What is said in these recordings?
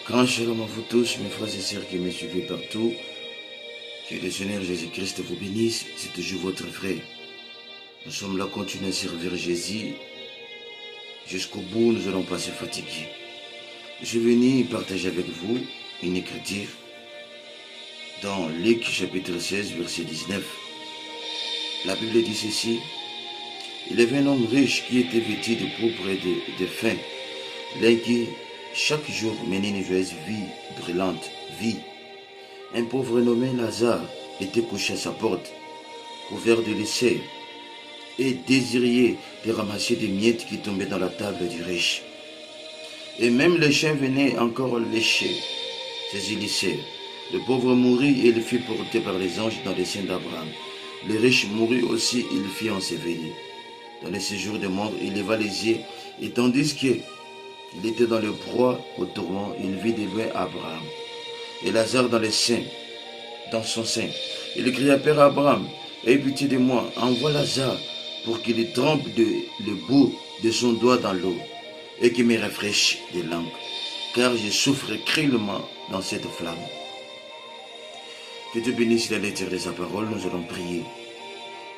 Grand shalom à vous tous, mes frères et sœurs qui me suivez partout. Que le Seigneur Jésus-Christ vous bénisse, c'est toujours votre frère. Nous sommes là, continuer à servir Jésus. Jusqu'au bout, nous n'allons pas se fatiguer. Je suis venu partager avec vous une écriture dans Luc chapitre 16, verset 19. La Bible dit ceci. Il y avait un homme riche qui était vêtu de pourpre et de fin, l'un qui chaque jour menait une joyeuse vie brûlante, vie. Un pauvre nommé Lazare était couché à sa porte, couvert de lycée, et désirait de ramasser des miettes qui tombaient dans la table du riche. Et même les chiens venaient encore lécher ces lycées. Le pauvre mourut et il fut porté par les anges dans les seins d'Abraham. Le riche mourut aussi, il fut enseveli. Dans les séjours de mort, il leva les yeux, et tandis qu'il était dans le proie au tourment, il vit de loin Abraham. Et Lazare dans son sein. Il cria, Père Abraham, aie pitié de moi, envoie Lazare pour qu'il trempe le bout de son doigt dans l'eau et qu'il me rafraîchisse des langues, car je souffre cruellement dans cette flamme. Que Dieu bénisse la lecture de sa parole, nous allons prier.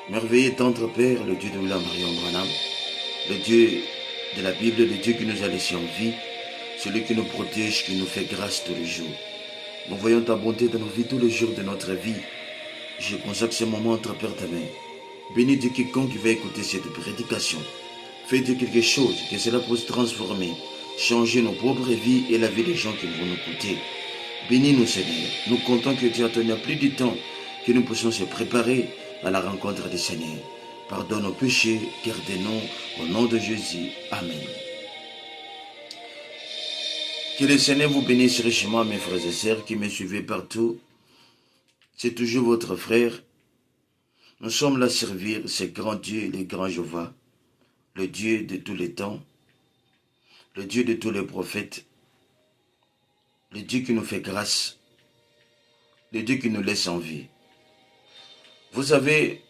Merveilleux tendre Père, le Dieu de William Marion Branham, le Dieu de la Bible, le Dieu qui nous a laissé en vie, celui qui nous protège, qui nous fait grâce tous les jours. Nous voyons ta bonté dans nos vies tous les jours de notre vie. Je consacre ce moment entre Père ta main. Bénis de quiconque qui va écouter cette prédication. Fais-de quelque chose, que cela puisse transformer, changer nos propres vies et la vie des gens qui vont nous écouter. Bénis-nous Seigneur. Nous comptons que tu as tenu plus du temps que nous puissions se préparer à la rencontre du Seigneur. Pardonne nos péchés, gardez-nous au nom de Jésus. Amen. Que le Seigneur vous bénisse richement, mes frères et sœurs qui me suivez partout. C'est toujours votre frère. Nous sommes là à servir ce grand Dieu, le grand Jéhovah, le Dieu de tous les temps, le Dieu de tous les prophètes, le Dieu qui nous fait grâce, le Dieu qui nous laisse en vie. Vous savez,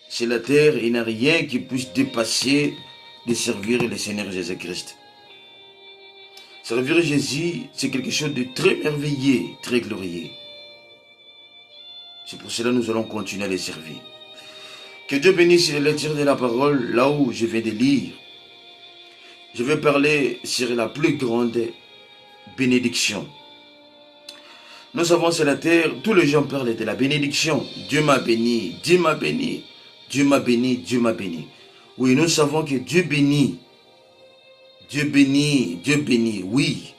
sur la terre, il n'y a rien qui puisse dépasser de servir le Seigneur Jésus-Christ. Servir Jésus, c'est quelque chose de très merveilleux, très glorieux. C'est pour cela que nous allons continuer à les servir. Que Dieu bénisse les lectures de la parole, là où je viens de lire. Je vais parler sur la plus grande bénédiction. Nous savons sur la terre, tous les gens parlent de la bénédiction. Dieu m'a béni, Dieu m'a béni, Dieu m'a béni, Dieu m'a béni. Oui, nous savons que Dieu bénit. Dieu bénit, Dieu bénit, oui.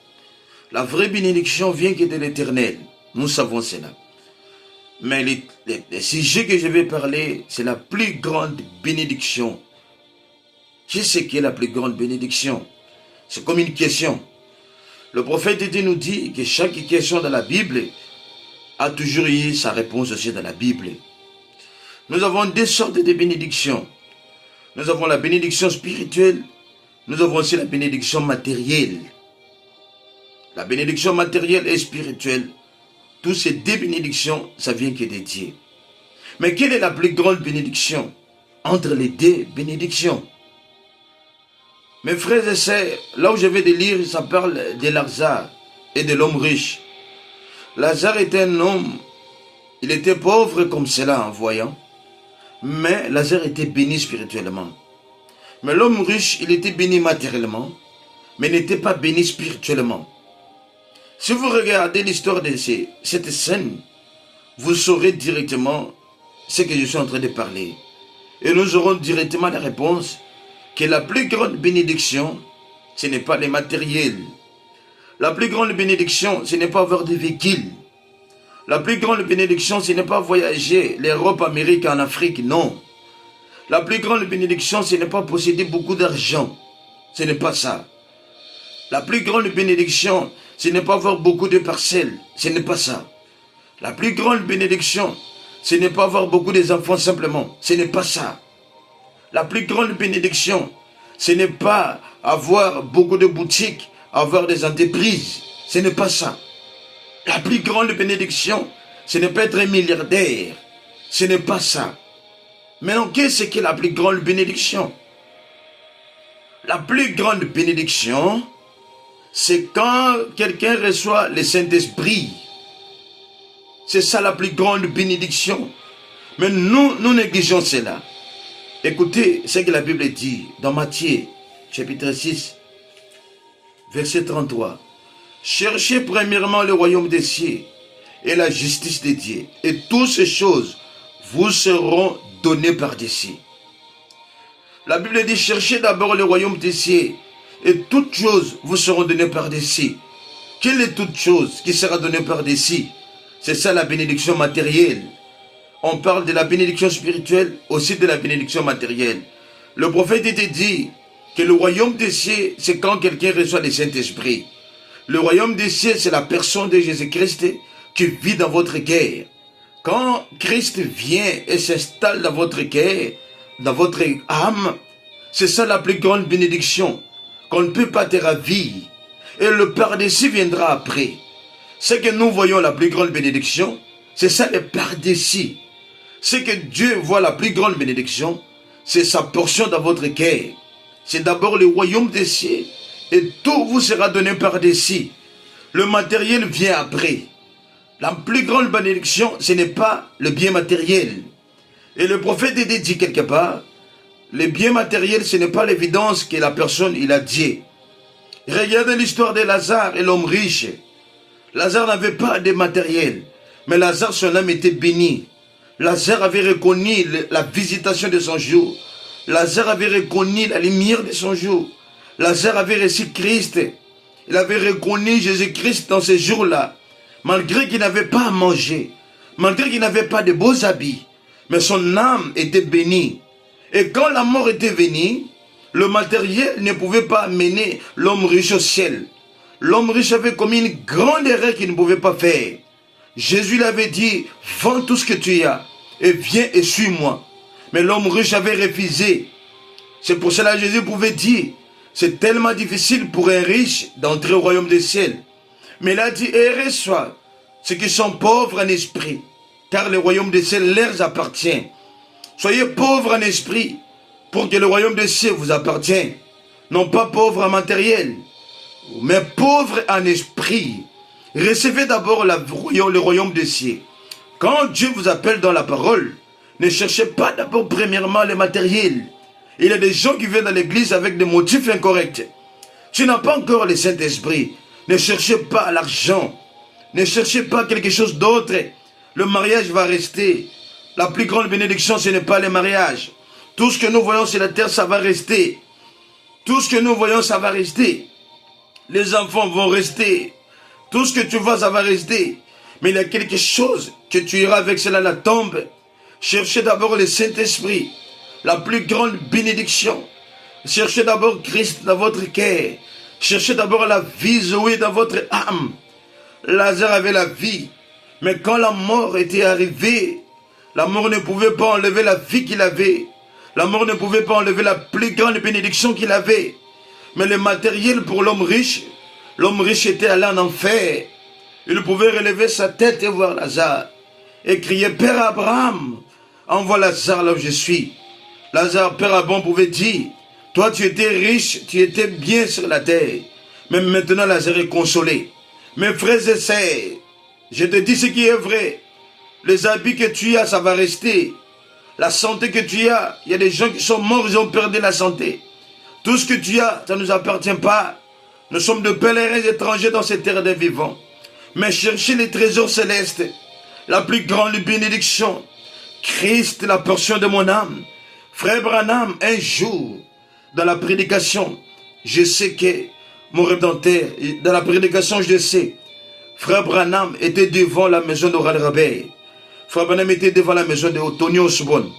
La vraie bénédiction vient que de l'Éternel. Nous savons cela. Mais le sujet que je vais parler, c'est la plus grande bénédiction. Qu'est-ce qu'est la plus grande bénédiction? C'est comme une question. Le prophète Dieu nous dit que chaque question dans la Bible a toujours eu sa réponse aussi dans la Bible. Nous avons deux sortes de bénédictions. Nous avons la bénédiction spirituelle. Nous avons aussi la bénédiction matérielle. La bénédiction matérielle et spirituelle, toutes ces deux bénédictions, ça vient que de Dieu. Mais quelle est la plus grande bénédiction entre les deux bénédictions? Mes frères et sœurs, là où je vais de lire, ça parle de Lazare et de l'homme riche. Lazare était un homme, il était pauvre comme cela en voyant, mais Lazare était béni spirituellement. Mais l'homme riche, il était béni matériellement, mais n'était pas béni spirituellement. Si vous regardez l'histoire de cette scène, vous saurez directement ce que je suis en train de parler. Et nous aurons directement la réponse que la plus grande bénédiction, ce n'est pas les matériels. La plus grande bénédiction, ce n'est pas avoir des véhicules. La plus grande bénédiction, ce n'est pas voyager l'Europe, l'Amérique, en Afrique, non. La plus grande bénédiction, ce n'est pas posséder beaucoup d'argent. Ce n'est pas ça. La plus grande bénédiction, ce n'est pas avoir beaucoup de parcelles. Ce n'est pas ça. La plus grande bénédiction, ce n'est pas avoir beaucoup d'enfants simplement. Ce n'est pas ça. La plus grande bénédiction, ce n'est pas avoir beaucoup de boutiques, avoir des entreprises. Ce n'est pas ça. La plus grande bénédiction, ce n'est pas être un milliardaire. Ce n'est pas ça. Maintenant, qu'est-ce que la plus grande bénédiction? La plus grande bénédiction, c'est quand quelqu'un reçoit le Saint-Esprit. C'est ça la plus grande bénédiction. Mais nous négligeons cela. Écoutez ce que la Bible dit dans Matthieu, chapitre 6, verset 33. Cherchez premièrement le royaume des cieux et la justice de Dieu, et toutes ces choses vous seront données par-dessus. La Bible dit, cherchez d'abord le royaume des cieux, et toutes choses vous seront données par-dessus. Quelle est toute chose qui sera donnée par-dessus? C'est ça la bénédiction matérielle. On parle de la bénédiction spirituelle, aussi de la bénédiction matérielle. Le prophète était dit que le royaume des cieux, c'est quand quelqu'un reçoit le Saint-Esprit. Le royaume des cieux, c'est la personne de Jésus-Christ qui vit dans votre cœur. Quand Christ vient et s'installe dans votre cœur, dans votre âme, c'est ça la plus grande bénédiction qu'on ne peut pas te ravir. Et le par-dessus viendra après. C'est que nous voyons la plus grande bénédiction, c'est ça le par-dessus. C'est que Dieu voit la plus grande bénédiction, c'est sa portion dans votre cœur. C'est d'abord le royaume des cieux et tout vous sera donné par-dessus. Le matériel vient après. La plus grande bénédiction, ce n'est pas le bien matériel. Et le prophète était dit quelque part, le bien matériel, ce n'est pas l'évidence que la personne, il a Dieu. Regardez l'histoire de Lazare et l'homme riche. Lazare n'avait pas de matériel, mais Lazare, son âme était bénie. Lazare avait reconnu la visitation de son jour. Lazare avait reconnu la lumière de son jour. Lazare avait reçu Christ. Il avait reconnu Jésus-Christ dans ces jours-là. Malgré qu'il n'avait pas à manger, malgré qu'il n'avait pas de beaux habits, mais son âme était bénie. Et quand la mort était venue, le matériel ne pouvait pas mener l'homme riche au ciel. L'homme riche avait commis une grande erreur qu'il ne pouvait pas faire. Jésus l'avait dit, vends tout ce que tu as et viens et suis-moi. Mais l'homme riche avait refusé. C'est pour cela que Jésus pouvait dire, c'est tellement difficile pour un riche d'entrer au royaume des cieux. Mais il a dit, heureux soient ceux qui sont pauvres en esprit, car le royaume des cieux leur appartient. Soyez pauvres en esprit, pour que le royaume des cieux vous appartienne. Non pas pauvres en matériel, mais pauvres en esprit. Recevez d'abord le royaume des cieux. Quand Dieu vous appelle dans la parole, ne cherchez pas d'abord premièrement le matériel. Il y a des gens qui viennent dans l'église avec des motifs incorrects. Tu n'as pas encore le Saint-Esprit. Ne cherchez pas l'argent. Ne cherchez pas quelque chose d'autre. Le mariage va rester. La plus grande bénédiction, ce n'est pas le mariage. Tout ce que nous voyons sur la terre, ça va rester. Tout ce que nous voyons, ça va rester. Les enfants vont rester. Tout ce que tu vois, ça va rester. Mais il y a quelque chose que tu iras avec cela à la tombe. Cherchez d'abord le Saint-Esprit. La plus grande bénédiction. Cherchez d'abord Christ dans votre cœur. Cherchez d'abord la vie Zoé dans votre âme. Lazare avait la vie. Mais quand la mort était arrivée, la mort ne pouvait pas enlever la vie qu'il avait. La mort ne pouvait pas enlever la plus grande bénédiction qu'il avait. Mais le matériel pour l'homme riche était allé en enfer. Il pouvait relever sa tête et voir Lazare. Et crier, Père Abraham, envoie Lazare là où je suis. Lazare, Père Abraham pouvait dire, toi tu étais riche, tu étais bien sur la terre. Mais maintenant Lazare est consolé. Mes frères et sœurs, je te dis ce qui est vrai. Les habits que tu as, ça va rester. La santé que tu as, il y a des gens qui sont morts, ils ont perdu la santé. Tout ce que tu as, ça ne nous appartient pas. Nous sommes de pèlerins étrangers dans cette terre des vivants. Mais cherchez les trésors célestes, la plus grande bénédiction. Christ, la portion de mon âme. Frère Branham, un jour, dans la prédication, je sais que mon Rédempteur, dans la prédication, je sais, Frère Branham était devant la maison d'Oral Robert. Frère Branham était devant la maison de Tony Osborne.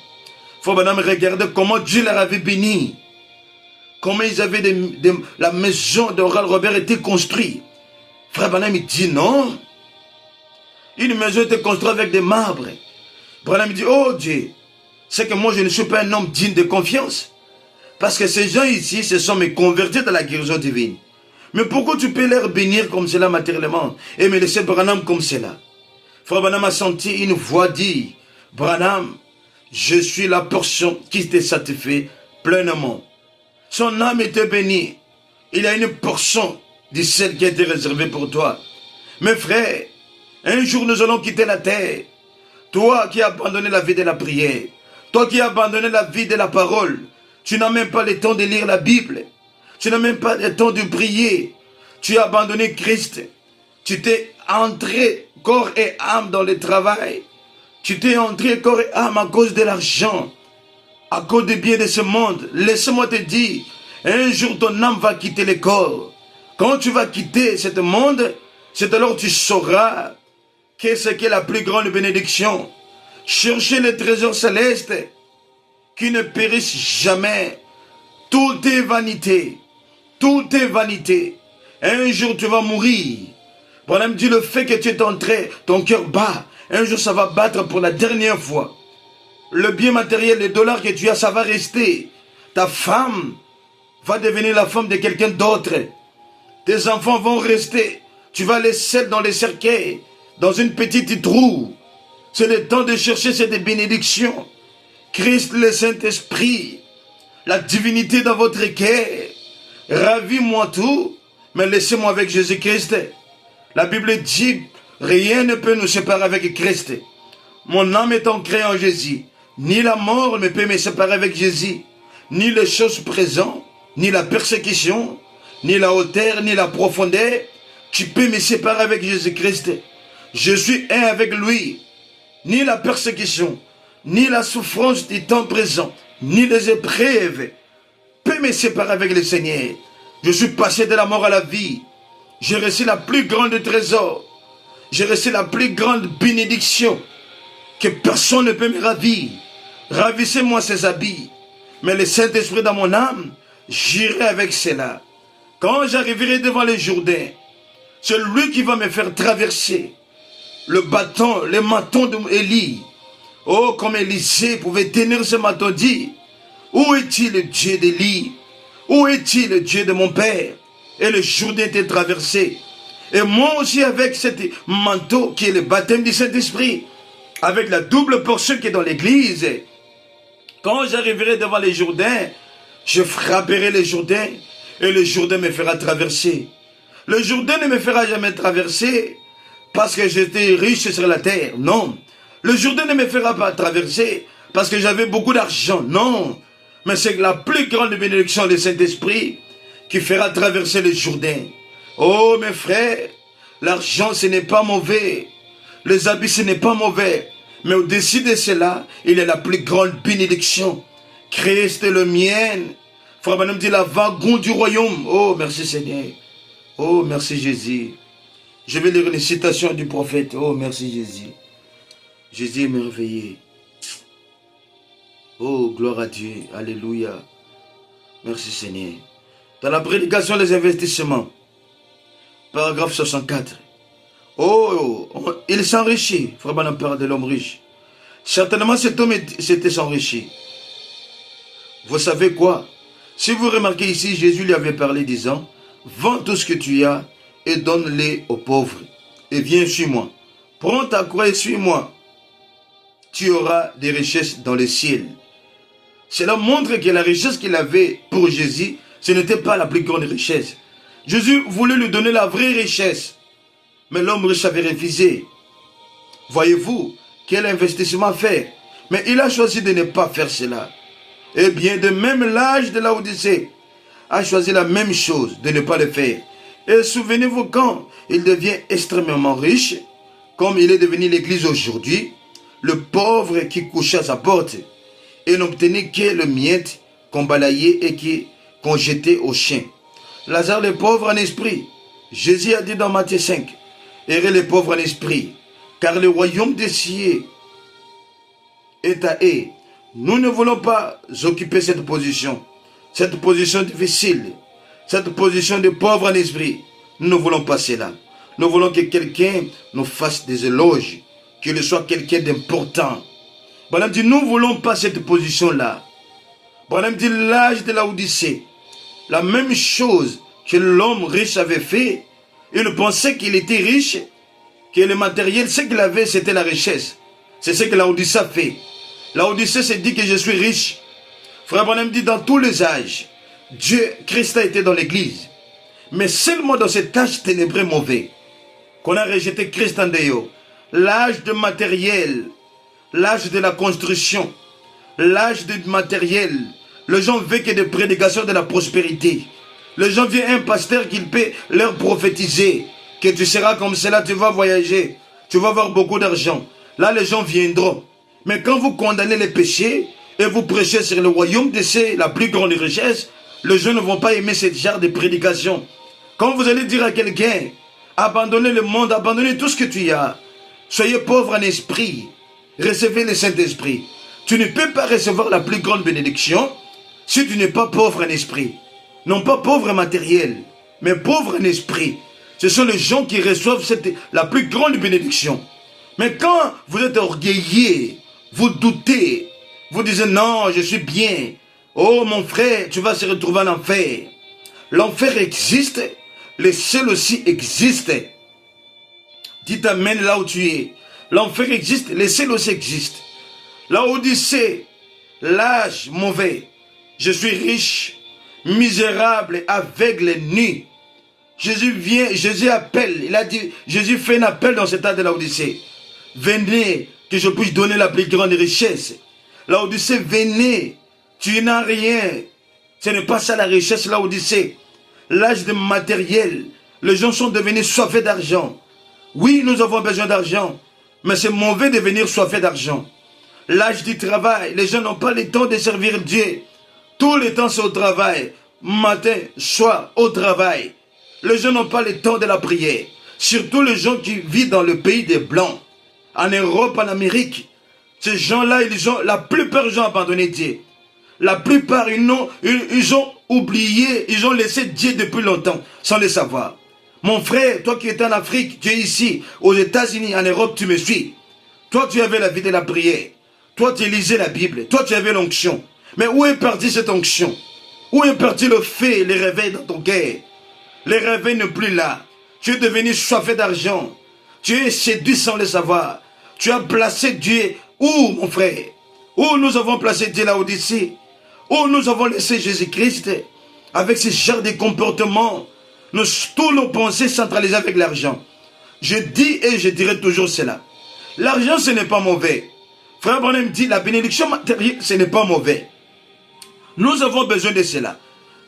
Frère Branham regardait comment Dieu leur avait béni. Comment ils avaient la maison d'Oral Robert était construite. Frère Branham dit non. Une maison était construite avec des marbres. Branham dit, oh Dieu, c'est que moi je ne suis pas un homme digne de confiance. Parce que ces gens ici se sont me convertis dans la guérison divine. Mais pourquoi tu peux leur bénir comme cela matériellement et me laisser Branham comme cela? Frère Branham a senti une voix dire, Branham, je suis la portion qui te satisfait pleinement. Son âme était bénie. Il a une portion du ciel qui a été réservé pour toi. Mes frères, un jour nous allons quitter la terre. Toi qui as abandonné la vie de la prière, toi qui as abandonné la vie de la parole, tu n'as même pas le temps de lire la Bible. Tu n'as même pas le temps de prier. Tu as abandonné Christ. Tu t'es entré corps et âme dans le travail. Tu t'es entré corps et âme à cause de l'argent, à cause des biens de ce monde. Laisse-moi te dire, un jour ton âme va quitter le corps. Quand tu vas quitter ce monde, c'est alors que tu sauras qu'est-ce qu'est la plus grande bénédiction. Cherchez les trésors célestes qui ne périssent jamais. Tout est vanité. Tout est vanité. Un jour tu vas mourir. Bonhomme dit le fait que tu es entré, ton cœur bat. Un jour ça va battre pour la dernière fois. Le bien matériel, les dollars que tu as, ça va rester. Ta femme va devenir la femme de quelqu'un d'autre. Tes enfants vont rester. Tu vas les seul dans les cercueils, dans une petite trou. C'est le temps de chercher cette bénédiction. Christ, le Saint-Esprit, la divinité dans votre cœur. Ravis-moi tout, mais laissez-moi avec Jésus-Christ. La Bible dit, rien ne peut nous séparer avec Christ. Mon âme est ancrée en Jésus. Ni la mort ne peut me séparer avec Jésus. Ni les choses présentes, ni la persécution, ni la hauteur, ni la profondeur. Tu peux me séparer avec Jésus-Christ. Je suis un avec lui. Ni la persécution, ni la souffrance du temps présent, ni les épreuves peut me séparer avec le Seigneur. Je suis passé de la mort à la vie. J'ai reçu la plus grande trésor. J'ai reçu la plus grande bénédiction que personne ne peut me ravir. Ravissez-moi ces habits. Mais le Saint-Esprit dans mon âme, j'irai avec cela. Quand j'arriverai devant le Jourdain, c'est lui qui va me faire traverser le bâton, le menton d'Élie. Oh, comme Élisée pouvait tenir ce menton, dit, où est-il le Dieu d'Élie? Où est-il le Dieu de mon père? Et le Jourdain était traversé. Et moi aussi avec ce manteau qui est le baptême du Saint-Esprit, avec la double portion qui est dans l'église, quand j'arriverai devant les Jourdains, je frapperai les Jourdains et le Jourdain me fera traverser. Le Jourdain ne me fera jamais traverser parce que j'étais riche sur la terre. Non. Le Jourdain ne me fera pas traverser parce que j'avais beaucoup d'argent. Non. Mais c'est la plus grande bénédiction du Saint-Esprit qui fera traverser le Jourdain. Oh mes frères, l'argent ce n'est pas mauvais. Les habits ce n'est pas mauvais. Mais au-dessus de cela, il est la plus grande bénédiction. Christ est le mien. Frère Branham dit la wagon du royaume. Oh merci Seigneur. Oh merci Jésus. Je vais lire une citation du prophète. Oh merci Jésus. Jésus est merveilleux. Oh gloire à Dieu. Alléluia. Merci Seigneur. Dans la prédication des investissements, paragraphe 64. Oh, il s'enrichit. Frère Branham parle de l'homme riche. Certainement cet homme s'était enrichi. Vous savez quoi? Si vous remarquez ici, Jésus lui avait parlé disant, vends tout ce que tu as et donne-les aux pauvres. Et viens, suis-moi. Prends ta croix et suis-moi. Tu auras des richesses dans le ciel. Cela montre que la richesse qu'il avait pour Jésus, ce n'était pas la plus grande richesse. Jésus voulait lui donner la vraie richesse. Mais l'homme riche avait refusé. Voyez-vous, quel investissement faire? Mais il a choisi de ne pas faire cela. Eh bien, de même l'âge de l'Odyssée a choisi la même chose, de ne pas le faire. Et souvenez-vous quand il devient extrêmement riche, comme il est devenu l'église aujourd'hui, le pauvre qui couchait à sa porte et n'obtenait que le miette qu'on balayait et qu'on jetait aux chiens. Lazare le pauvre en esprit. Jésus a dit dans Matthieu 5, errez les pauvres en esprit, car le royaume des cieux est à eux. Nous ne voulons pas occuper cette position difficile, cette position de pauvre en esprit. Nous ne voulons pas cela. Nous voulons que quelqu'un nous fasse des éloges, qu'il soit quelqu'un d'important. Branham dit, nous ne voulons pas cette position-là. Branham dit, l'âge de l'Odyssée, la même chose que l'homme riche avait fait. Il pensait qu'il était riche, que le matériel, ce qu'il avait, c'était la richesse. C'est ce que l'Odyssée a fait. L'Odyssée s'est dit que je suis riche. Frère Branham dit, dans tous les âges, Dieu, Christ a été dans l'église. Mais seulement dans cet âge ténébreux mauvais, qu'on a rejeté Christ en Déo, l'âge de matériel, l'âge de la construction, l'âge du matériel, les gens veulent que des prédications de la prospérité. Les gens viennent un pasteur qui peut leur prophétiser que tu seras comme cela, tu vas voyager, tu vas avoir beaucoup d'argent. Là, les gens viendront. Mais quand vous condamnez les péchés et vous prêchez sur le royaume de Dieu, la plus grande richesse, les gens ne vont pas aimer ce genre de prédication. Quand vous allez dire à quelqu'un, abandonnez le monde, abandonnez tout ce que tu as, soyez pauvre en esprit, recevez le Saint-Esprit. Tu ne peux pas recevoir la plus grande bénédiction si tu n'es pas pauvre en esprit. Non pas pauvre en matériel, mais pauvre en esprit. Ce sont les gens qui reçoivent la plus grande bénédiction. Mais quand vous êtes orgueillé, vous doutez, vous dites non, je suis bien. Oh mon frère, tu vas se retrouver en enfer. L'enfer existe, le ciel aussi existe. Dites amen là où tu es. L'enfer existe, le ciel aussi existe. La Odyssée, l'âge mauvais. Je suis riche, misérable, aveugle, nu. Jésus vient, Jésus appelle. Il a dit, Jésus fait un appel dans cet âge de la Odyssée. Venez, que je puisse donner la plus grande richesse. La Odyssée, venez. Tu n'as rien. Ce n'est pas ça la richesse, la Odyssée. L'âge de matériel. Les gens sont devenus soifs d'argent. Oui, nous avons besoin d'argent. Mais c'est mauvais de devenir soifs d'argent. L'âge du travail. Les gens n'ont pas le temps de servir Dieu. Tout le temps c'est au travail. Matin, soir, au travail. Les gens n'ont pas le temps de la prière. Surtout les gens qui vivent dans le pays des Blancs. En Europe, en Amérique. Ces gens-là, la plupart des gens ont abandonné Dieu. La plupart, ils ont oublié, ils ont laissé Dieu depuis longtemps, sans le savoir. Mon frère, toi qui es en Afrique, tu es ici, aux États-Unis, en Europe, tu me suis. Toi, tu avais la vie de la prière. Toi, tu lisais la Bible. Toi, tu avais l'onction. Mais où est partie cette onction? Où est parti le fait, le réveil dans ton cœur? Le réveil n'est plus là. Tu es devenu soifé d'argent. Tu es séduit sans le savoir. Tu as placé Dieu où, mon frère? Où nous avons placé Dieu là au-dessus? Où nous avons laissé Jésus-Christ? Avec ce genre de comportement, tous nos pensées centralisées avec l'argent. Je dis et je dirai toujours cela. L'argent, ce n'est pas mauvais. Frère Branham dit, la bénédiction matérielle, ce n'est pas mauvais. Nous avons besoin de cela.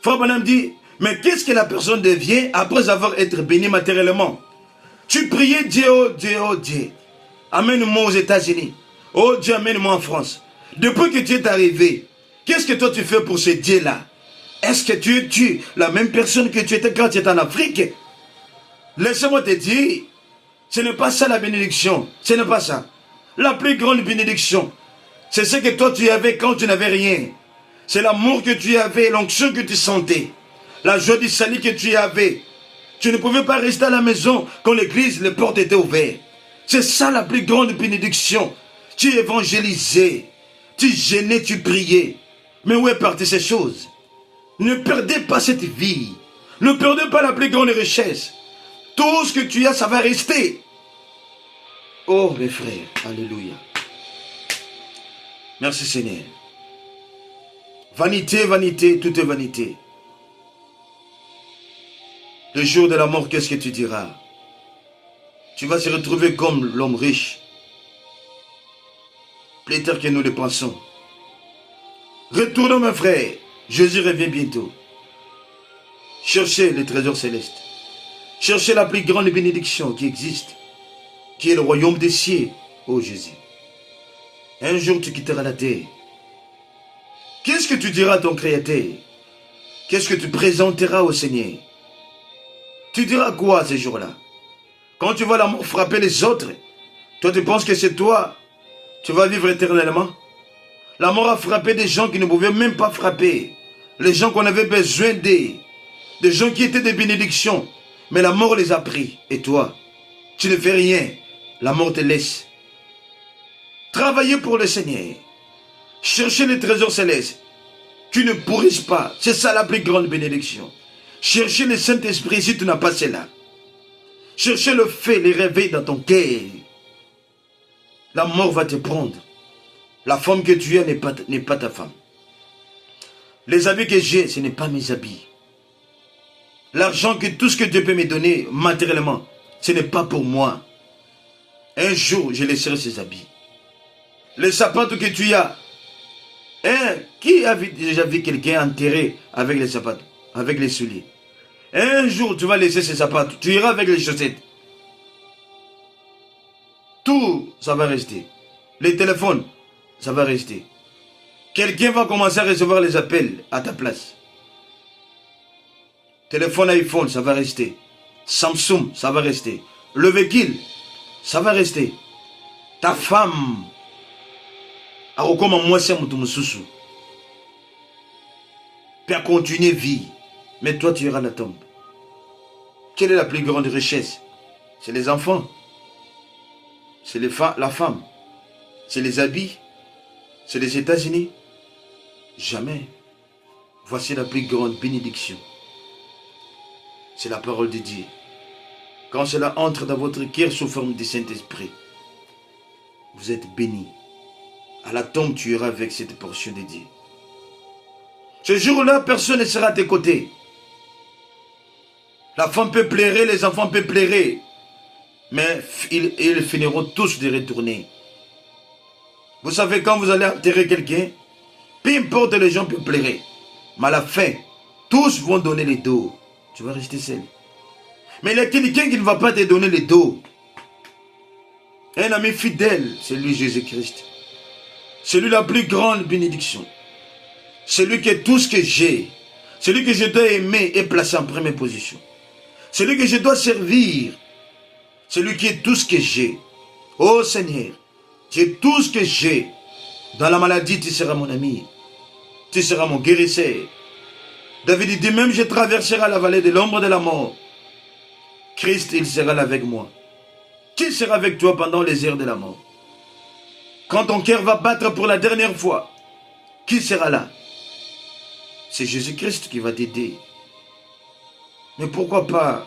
Frère Branham dit, mais qu'est-ce que la personne devient après avoir été béni matériellement? Tu priais Dieu, oh Dieu, oh Dieu. Amène-moi aux États-Unis. Oh Dieu, amène-moi en France. Depuis que tu es arrivé, qu'est-ce que toi tu fais pour ce Dieu-là? Est-ce que tu es la même personne que tu étais quand tu étais en Afrique? Laisse-moi te dire, ce n'est pas ça la bénédiction. Ce n'est pas ça. La plus grande bénédiction, c'est ce que toi tu avais quand tu n'avais rien. C'est l'amour que tu avais, l'onction que tu sentais. La joie du salut que tu avais. Tu ne pouvais pas rester à la maison quand l'église, les portes étaient ouvertes. C'est ça la plus grande bénédiction. Tu évangélisais, tu gênais, tu priais. Mais où est partie ces choses? Ne perdez pas cette vie. Ne perdez pas la plus grande richesse. Tout ce que tu as, ça va rester. Oh mes frères, alléluia. Merci Seigneur. Vanité, vanité, tout est vanité. Le jour de la mort, qu'est-ce que tu diras? Tu vas se retrouver comme l'homme riche. Plus tard que nous le pensons. Retournons mes frères. Jésus revient bientôt. Cherchez le trésor céleste. Cherchez la plus grande bénédiction qui existe. Qui est le royaume des cieux. Oh Jésus. Un jour tu quitteras la terre. Qu'est-ce que tu diras à ton Créateur? Qu'est-ce que tu présenteras au Seigneur? Tu diras quoi ces jours-là? Quand tu vois la mort frapper les autres, toi tu penses que c'est toi, tu vas vivre éternellement? La mort a frappé des gens qui ne pouvaient même pas frapper. Les gens qu'on avait besoin d'eux. Des gens qui étaient des bénédictions. Mais la mort les a pris. Et toi, tu ne fais rien. La mort te laisse. Travaillez pour le Seigneur. Cherchez les trésors célestes. Tu ne pourrisses pas. C'est ça la plus grande bénédiction. Cherchez le Saint-Esprit si tu n'as pas cela. Cherchez le fait, les réveils dans ton cœur. La mort va te prendre. La femme que tu as n'est pas ta femme. Les habits que j'ai, ce n'est pas mes habits. L'argent, tout ce que Dieu peut me donner matériellement, ce n'est pas pour moi. Un jour, je laisserai ses habits. Les sapatos que tu as, hein, qui a déjà vu quelqu'un enterré avec les sapatos, avec les souliers? Un jour, tu vas laisser ses sapatos, tu iras avec les chaussettes. Tout, ça va rester. Les téléphones, ça va rester. Quelqu'un va commencer à recevoir les appels à ta place. Téléphone iPhone, ça va rester. Samsung, ça va rester. Le véhicule, ça va rester. Ta femme, moi c'est mon soussou. Père, continuer vie. Mais toi, tu iras à la tombe. Quelle est la plus grande richesse? C'est les enfants. C'est la femme. C'est les habits. C'est les États-Unis. Jamais. Voici la plus grande bénédiction. C'est la parole de Dieu. Quand cela entre dans votre cœur sous forme du Saint-Esprit, vous êtes bénis. À la tombe, tu iras avec cette portion de Dieu. Ce jour-là, personne ne sera à tes côtés. La femme peut pleurer, les enfants peuvent pleurer. Mais ils finiront tous de retourner. Vous savez, quand vous allez enterrer quelqu'un, peu importe, les gens peuvent pleurer. Mais à la fin, tous vont donner les dos. Tu vas rester seul. Mais il y a quelqu'un qui ne va pas te donner les dos. Un ami fidèle, c'est lui Jésus-Christ. C'est lui la plus grande bénédiction. C'est lui qui est tout ce que j'ai. C'est lui que je dois aimer et placer en première position. C'est lui que je dois servir. C'est lui qui est tout ce que j'ai. Oh Seigneur, j'ai tout ce que j'ai. Dans la maladie, tu seras mon ami. Tu seras mon guérisseur. David dit, même je traverserai la vallée de l'ombre de la mort. Christ, il sera là avec moi. Qui sera avec toi pendant les heures de la mort? Quand ton cœur va battre pour la dernière fois, qui sera là? C'est Jésus-Christ qui va t'aider. Mais pourquoi pas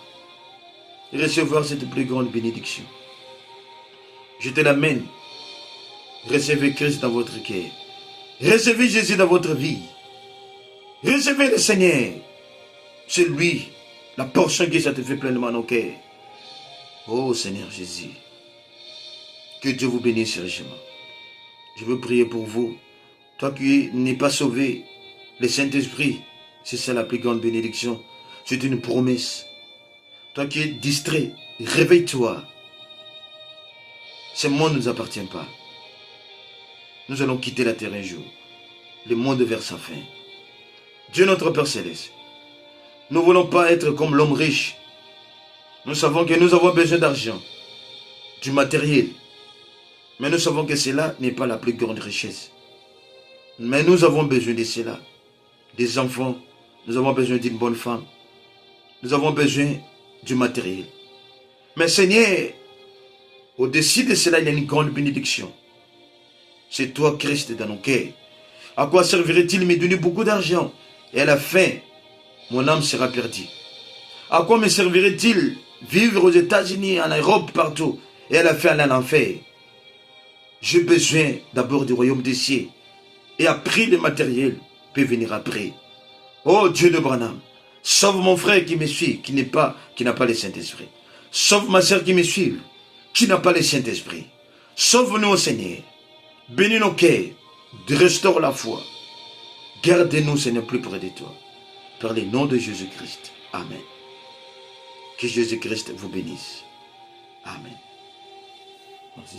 recevoir cette plus grande bénédiction? Je te l'amène. Recevez Christ dans votre cœur. Recevez Jésus dans votre vie. Recevez le Seigneur. C'est lui, la portion qui satisfait pleinement nos cœurs. Oh Seigneur Jésus, que Dieu vous bénisse richement. Je veux prier pour vous. Toi qui n'es pas sauvé, le Saint-Esprit, c'est ça la plus grande bénédiction. C'est une promesse. Toi qui es distrait, réveille-toi. Ce monde ne nous appartient pas. Nous allons quitter la terre un jour. Le monde vers sa fin. Dieu notre Père Céleste, nous ne voulons pas être comme l'homme riche. Nous savons que nous avons besoin d'argent, du matériel. Mais nous savons que cela n'est pas la plus grande richesse. Mais nous avons besoin de cela. Des enfants, nous avons besoin d'une bonne femme. Nous avons besoin du matériel. Mais Seigneur, au-dessus de cela, il y a une grande bénédiction. C'est toi, Christ, dans nos cœurs. À quoi servirait-il me donner beaucoup d'argent? Et à la fin, mon âme sera perdue. À quoi me servirait-il vivre aux États-Unis, en Europe, partout, et à la fin aller en enfer? J'ai besoin d'abord du royaume des cieux. Et après, le matériel peut venir après. Oh Dieu de Branham, sauve mon frère qui me suit, qui n'a pas le Saint-Esprit. Sauve ma soeur qui me suit, qui n'a pas le Saint-Esprit. Sauve-nous, au Seigneur. Bénis nos cœurs. Restaure la foi. Gardez-nous, Seigneur, plus près de toi. Par le nom de Jésus-Christ. Amen. Que Jésus-Christ vous bénisse. Amen. Merci.